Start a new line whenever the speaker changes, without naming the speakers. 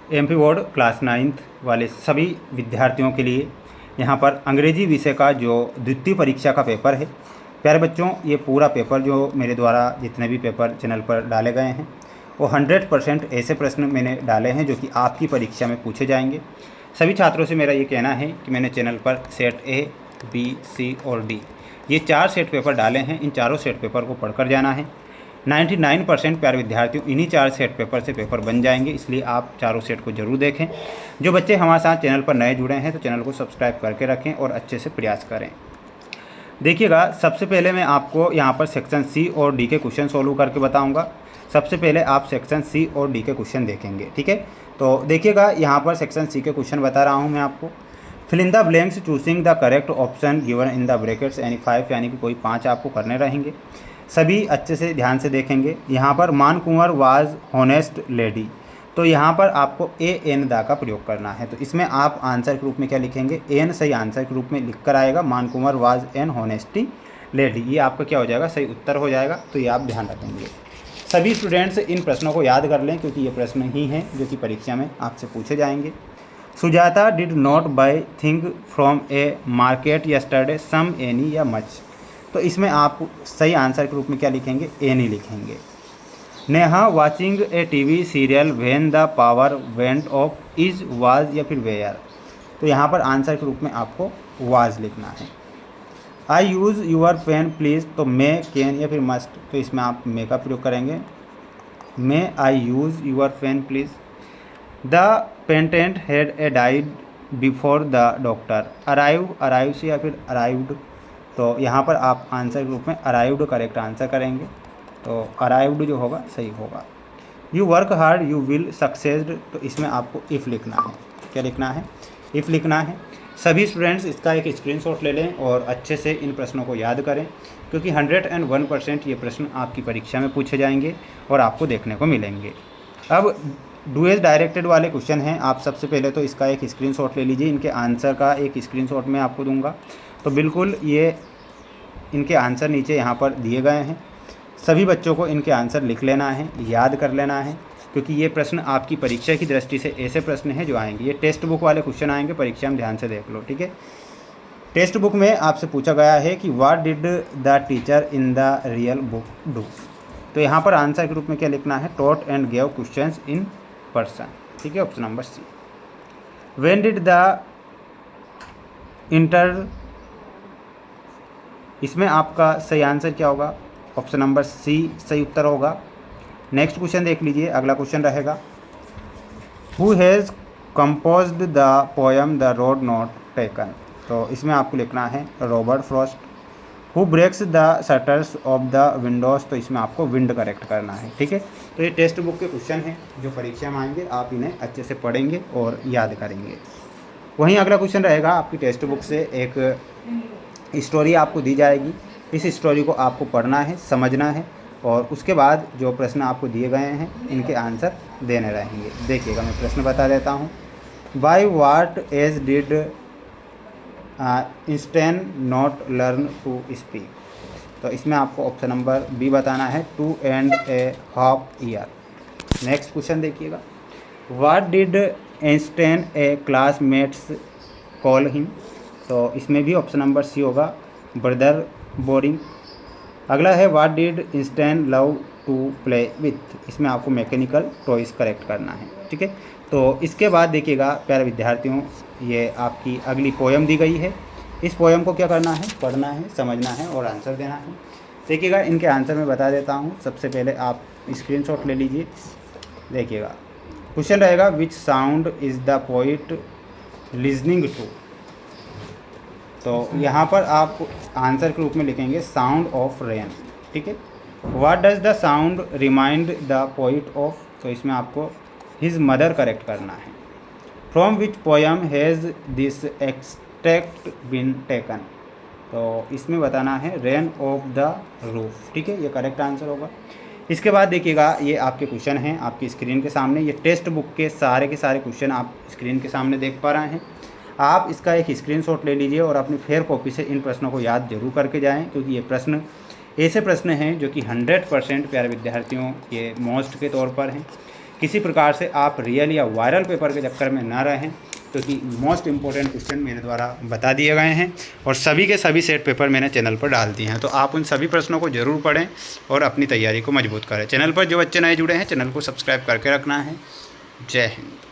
MP board class 9th वाले सभी विद्यार्थियों के लिए यहाँ पर अंग्रेजी विषय का जो द्वितीय परीक्षा का पेपर है। प्यारे बच्चों, ये पूरा पेपर जो मेरे द्वारा जितने भी पेपर चैनल पर डाले गए हैं वो 100% ऐसे प्रश्न मैंने डाले हैं जो कि आपकी परीक्षा में पूछे जाएंगे। सभी छात्रों से मेरा ये कहना है कि मैंने चैनल पर सेट ए, बी, सी और डी ये 4 सेट पेपर डाले हैं। इन चारों सेट पेपर को पढ़कर जाना है। 99% प्यारे विद्यार्थियों इन्हीं 4 सेट पेपर से पेपर बन जाएंगे, इसलिए आप चारों सेट को ज़रूर देखें। जो बच्चे हमारे साथ चैनल पर नए जुड़े हैं तो चैनल को सब्सक्राइब करके रखें और अच्छे से प्रयास करें। देखिएगा, सबसे पहले मैं आपको यहाँ पर सेक्शन सी और डी के क्वेश्चन सोल्व करके बताऊँगा। सबसे पहले आप सेक्शन सी और डी के क्वेश्चन देखेंगे, ठीक है। तो देखिएगा, यहाँ पर सेक्शन सी के क्वेश्चन बता रहा हूँ मैं आपको। Fill in the blanks choosing the correct option given in the brackets यानी 5, यानी कि कोई 5 आपको करने रहेंगे। सभी अच्छे से ध्यान से देखेंगे। यहाँ पर मान कुंवर वाज हॉनेस्ट लेडी, तो यहाँ पर आपको ए एन दा का प्रयोग करना है। तो इसमें आप आंसर के रूप में क्या लिखेंगे, एन सही आंसर के रूप में लिख कर आएगा। मान कुंवर वाज एन हॉनेस्टी लेडी, ये आपका क्या हो जाएगा, सही उत्तर हो जाएगा। तो ये आप ध्यान रखेंगे। सभी स्टूडेंट्स इन प्रश्नों को याद कर लें क्योंकि ये प्रश्न ही हैं जो कि परीक्षा में आपसे पूछे जाएंगे। Sujata did not buy thing from a market yesterday some any या मच, तो इसमें आप सही आंसर के रूप में क्या लिखेंगे, एनी लिखेंगे। Neha watching A TV serial when the power went of is was या फिर वेयर, तो यहाँ पर आंसर के रूप में आपको वाज लिखना है। आई यूज़ यूर पेन प्लीज़, तो मे, कैन या फिर मस्ट, तो इसमें आप मे का प्रयोग करेंगे। May I use your pen please. The patient had a died before the doctor, arrive से या फिर अराइव्ड, तो यहाँ पर आप आंसर के रूप में अराइव्ड करेक्ट आंसर करेंगे। तो अराइव्ड जो होगा सही होगा। You work hard you will succeeded, तो इसमें आपको इफ़ लिखना है। क्या लिखना है, इफ़ लिखना है। सभी स्टूडेंट्स इसका एक स्क्रीनशॉट ले लें और अच्छे से इन प्रश्नों को याद करें क्योंकि 101% ये प्रश्न आपकी परीक्षा में पूछे जाएंगे और आपको देखने को मिलेंगे। अब डू एज डायरेक्टेड वाले क्वेश्चन हैं। आप सबसे पहले तो इसका एक स्क्रीनशॉट ले लीजिए। इनके आंसर का एक स्क्रीनशॉट मैं आपको दूंगा, तो बिल्कुल ये इनके आंसर नीचे यहाँ पर दिए गए हैं। सभी बच्चों को इनके आंसर लिख लेना है, याद कर लेना है क्योंकि ये प्रश्न आपकी परीक्षा की दृष्टि से ऐसे प्रश्न हैं जो आएंगे। ये टेक्स्ट बुक वाले क्वेश्चन आएंगे परीक्षा में, ध्यान से देख लो, ठीक है। टेक्स्ट बुक में आपसे पूछा गया है कि what did the teacher in the real book do, तो यहाँ पर आंसर के रूप में क्या लिखना है, taught and gave questions in person, ठीक है, option number C. When did the inter, इसमें आपका सही आंसर क्या होगा, ऑप्शन नंबर सी सही उत्तर होगा। नेक्स्ट क्वेश्चन देख लीजिए, अगला क्वेश्चन रहेगा who has composed the poem the road not taken, तो इसमें आपको लिखना है Robert Frost. Who breaks the shutters of the windows, तो इसमें आपको विंड करेक्ट करना है, ठीक है। तो ये टेक्स्ट बुक के क्वेश्चन हैं जो परीक्षा में आएंगे, आप इन्हें अच्छे से पढ़ेंगे और याद करेंगे। वहीं अगला क्वेश्चन रहेगा आपकी टेक्स्ट बुक से एक स्टोरी आपको दी जाएगी। इस स्टोरी को आपको पढ़ना है, समझना है और उसके बाद जो प्रश्न आपको दिए गए हैं इनके आंसर देने रहेंगे। देखिएगा, मैं प्रश्न बता देता हूँ। By what age did Einstein not learn to speak, तो इसमें आपको ऑप्शन नंबर बी बताना है, 2 and a half year। Next question देखिएगा, what did Einstein a classmates call him, तो इसमें भी ऑप्शन नंबर सी होगा, ब्रदर बोरिंग। अगला है what did Einstein love to play with, इसमें आपको मैकेनिकल टॉयज करेक्ट करना है, ठीक है। तो इसके बाद देखिएगा प्यारे विद्यार्थियों, ये आपकी अगली पोएम दी गई है। इस पोएम को क्या करना है, पढ़ना है, समझना है और आंसर देना है। देखिएगा, इनके आंसर मैं बता देता हूँ। सबसे पहले आप स्क्रीनशॉट ले लीजिए। देखिएगा, क्वेश्चन रहेगा which sound is the poet listening to, तो यहाँ पर आप आंसर के रूप में लिखेंगे साउंड ऑफ रेन, ठीक है। What does the sound remind the poet of, तो इसमें आपको हिज मदर करेक्ट करना है। From which poem has this extract been taken, तो इसमें बताना है रेन ऑफ द रूफ, ठीक है, ये करेक्ट आंसर होगा। इसके बाद देखिएगा, ये आपके क्वेश्चन हैं आपकी स्क्रीन के सामने। ये टेक्स्ट बुक के सारे क्वेश्चन आप स्क्रीन के सामने देख पा रहे हैं। आप इसका एक स्क्रीनशॉट ले लीजिए और अपनी फेयर कॉपी से इन प्रश्नों को याद जरूर करके जाएं क्योंकि ये प्रश्न ऐसे प्रश्न हैं जो कि 100% प्यारे विद्यार्थियों ये मोस्ट के तौर पर हैं। किसी प्रकार से आप रियल या वायरल पेपर के चक्कर में ना रहें, क्योंकि मोस्ट इम्पोर्टेंट क्वेश्चन मेरे द्वारा बता दिए गए हैं और सभी के सभी सेट पेपर मैंने चैनल पर डाल दिए हैं। तो आप उन सभी प्रश्नों को ज़रूर पढ़ें और अपनी तैयारी को मजबूत करें। चैनल पर जो बच्चे नए जुड़े हैं, चैनल को सब्सक्राइब करके रखना है। जय हिंद।